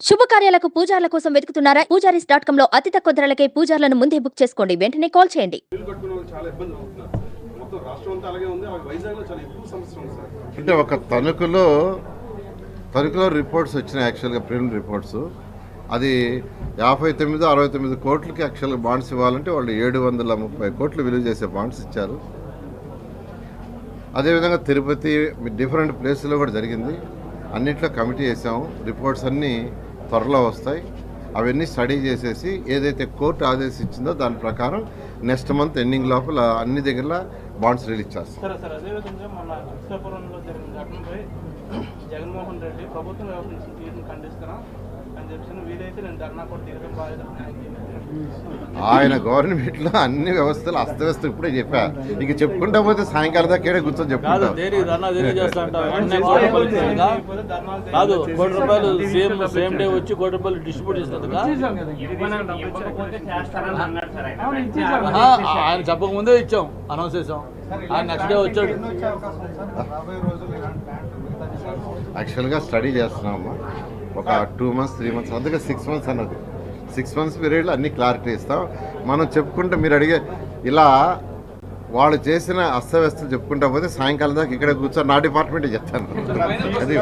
శుభకార్యాలకు పూజార్ల కోసం వెతుకుతున్నారా? పూజారీస్.com లో అతి తక్కువ ధరలకే పూజార్లను ముందే బుక్ చేసుకోండి. వెంటనే కాల్ చేయండి. అంటే ఒక తణుకులో రిపోర్ట్స్ వచ్చినాయి. యాక్చువల్గా ప్రిలిమినరీ రిపోర్ట్స్ అది 59-69 కోట్లకి యాక్చువల్గా బాండ్స్ ఇవ్వాలంటే వాళ్ళు 730 కోట్లు విలువ చేసే బాండ్స్ ఇచ్చారు. అదేవిధంగా తిరుపతి డిఫరెంట్ ప్లేస్లో కూడా జరిగింది. అన్నింటిలో కమిటీ వేసాము. రిపోర్ట్స్ అన్నీ త్వరలో వస్తాయి. అవన్నీ స్టడీ చేసేసి ఏదైతే కోర్టు ఆదేశించిందో దాని ప్రకారం నెక్స్ట్ మంత్ ఎండింగ్ లోపల అన్ని దగ్గర బాండ్స్ రిలీజ్ చేస్తాం. జగన్మోహన్ రెడ్డి ప్రభుత్వం వ్యవహరించిన ఖండిస్తున్నాం అని చెప్పి వీలైతే నేను ధర్నా కూడా తీరడం బాధ్యత. ఆయన గవర్నమెంట్లో అన్ని వ్యవస్థలు అస్తవ్యస్తం ఇప్పుడే చెప్పా. ఇంక చెప్పుకుంటా పోతే సాయంకాలం దాకా ఏడే కూర్చొని చెప్పుకుంటాం. ఆయన చెప్పకముందే ఇచ్చాం, అనౌన్స్ చేసాం. ఆయన నెక్స్ట్ డే వచ్చాడు. యాక్చువల్గా స్టడీ చేస్తున్నామమ్మా. ఒక 2 months 3 months అందుకే 6 months అన్నది. 6 months పీరియడ్లో అన్ని క్లారిటీ ఇస్తాం. మనం చెప్పుకుంటే మీరు అడిగే ఇలా వాళ్ళు చేసిన అస్తవ్యస్తలు చెప్పుకుంటా పోతే సాయంకాలం దాకా ఇక్కడ కూర్చొని నా డిపార్ట్మెంటే చెప్తాను. అది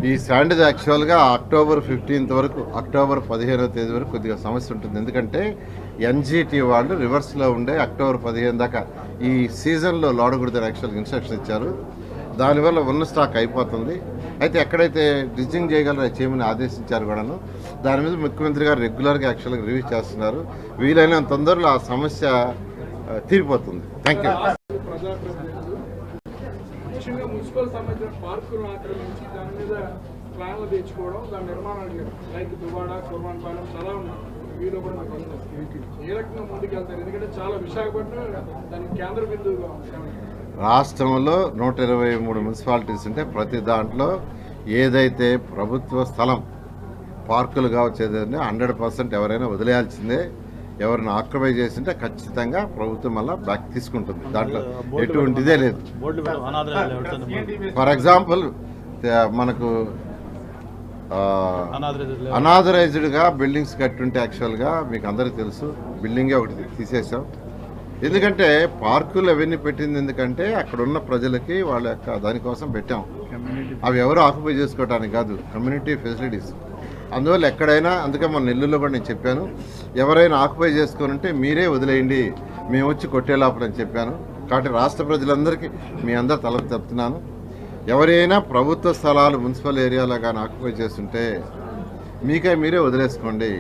ఈ శాండ్ యాక్చువల్గా అక్టోబర్ 15th వరకు, అక్టోబర్ 15వ తేదీ వరకు కొద్దిగా సమస్య ఉంటుంది. ఎందుకంటే ఎన్జిటి వాళ్ళు రివర్స్లో ఉండే అక్టోబర్ 15 దాకా ఈ సీజన్లో లోడకూడదని యాక్చువల్గా ఇన్స్ట్రక్షన్ ఇచ్చారు. దానివల్ల ఉన్న స్టాక్ అయిపోతుంది. అయితే ఎక్కడైతే డ్రిడ్జింగ్ చేయగలరో చేయమని ఆదేశించారు కూడాను. దాని మీద ముఖ్యమంత్రి గారు రెగ్యులర్గా యాక్చువల్గా రివ్యూ చేస్తున్నారు. వీలైనంత తొందరలో ఆ సమస్య తీరిపోతుంది. Thank you. ముఖ్యంగా మున్సిపల్ సంబంధించిన పార్కులను ఆక్రమించి దాని మీద ప్లాన్లు తెచ్చుకోవడం, దాని నిర్మాణాలు చేయడం, లైక్ దువాడ, కుర్మాన్పాలెం చాలా ఉన్నాయి. వీళ్ళు కూడా నాకు ఏ రకంగా ముందుకెళ్తారు? ఎందుకంటే చాలా విశాఖపట్నం దానికి కేంద్ర బిందువుగా ఉంది. రాష్ట్రంలో 123 మున్సిపాలిటీస్ ఉంటే ప్రతి దాంట్లో ఏదైతే ప్రభుత్వ స్థలం పార్కులు కావచ్చు ఏదైనా 100% ఎవరైనా వదిలేయాల్సిందే. ఎవరిని ఆక్యుపై చేసింటే ఖచ్చితంగా ప్రభుత్వం మళ్ళీ బ్యాక్ తీసుకుంటుంది. దాంట్లో ఎటువంటిదే లేదు. ఫర్ ఎగ్జాంపుల్ మనకు అనాథరైజ్డ్గా బిల్డింగ్స్ కట్టుంటే యాక్చువల్గా మీకు అందరికీ తెలుసు, బిల్డింగే ఒకటి తీసేసాం. ఎందుకంటే పార్కులు అవన్నీ పెట్టింది ఎందుకంటే అక్కడ ఉన్న ప్రజలకి వాళ్ళ యొక్క దానికోసం పెట్టాం. అవి ఎవరు ఆక్యుపై చేసుకోవడానికి కాదు, కమ్యూనిటీ ఫెసిలిటీస్. అందువల్ల ఎక్కడైనా, అందుకే మన నెల్లూరులో కూడా నేను చెప్పాను, ఎవరైనా ఆక్యుపై చేసుకోనంటే మీరే వదిలేయండి, మేము వచ్చి కొట్టే లోపలని చెప్పాను. కాబట్టి రాష్ట్ర ప్రజలందరికీ మీ అందరు తలకు చెప్తున్నాను, ఎవరైనా ప్రభుత్వ స్థలాలు మున్సిపల్ ఏరియాలో కానీ ఆక్యుపై చేస్తుంటే మీరే వదిలేసుకోండి.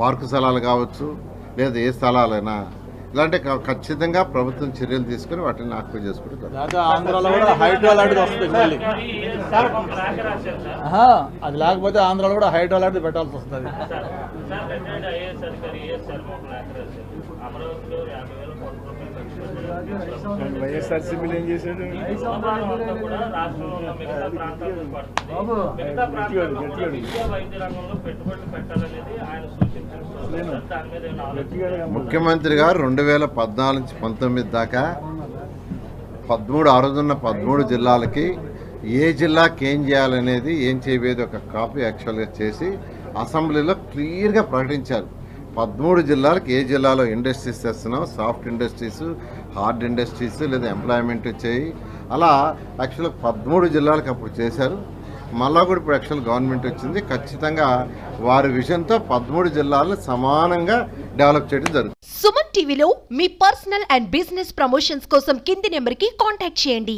పార్కు స్థలాలు కావచ్చు లేదా ఏ స్థలాలైనా ఇలాంటి ఖచ్చితంగా ప్రభుత్వం చర్యలు తీసుకుని వాటిని ఆక్యుపై చేసుకుంటారు. అది లేకపోతే ఆంధ్రాలో కూడా హైడ్రా లాంటిది పెట్టాల్సి వస్తుంది. వైఎస్ఆర్సీపీలు ఏం చేశాడు? ముఖ్యమంత్రి గారు 2014 నుంచి 19 దాకా 13 జిల్లాలకి ఏ జిల్లాకి ఏం చేయాలనేది, ఏం చేయబోయేది ఒక కాపీ యాక్చువల్గా చేసి అసెంబ్లీలో క్లియర్గా ప్రకటించారు. 13 జిల్లాలకు ఏ జిల్లాలో ఇండస్ట్రీస్ తెస్తున్నాం, సాఫ్ట్ ఇండస్ట్రీస్, హార్డ్ ఇండస్ట్రీస్ లేదా ఎంప్లాయ్మెంట్ చేయి, అలా యాక్చువల్గా 13 జిల్లాలకు అప్పుడు చేశారు. మళ్ళా కూడా ఇప్పుడు యాక్చువల్ గవర్నమెంట్ వచ్చింది. ఖచ్చితంగా వారి విజన్తో 13 జిల్లాలను సమానంగా డెవలప్ చేయడం జరుగుతుంది. సుమన్ టీవీలో మీ పర్సనల్ అండ్ బిజినెస్ ప్రమోషన్స్ కోసం కింది నెంబర్కి కాంటాక్ట్ చేయండి.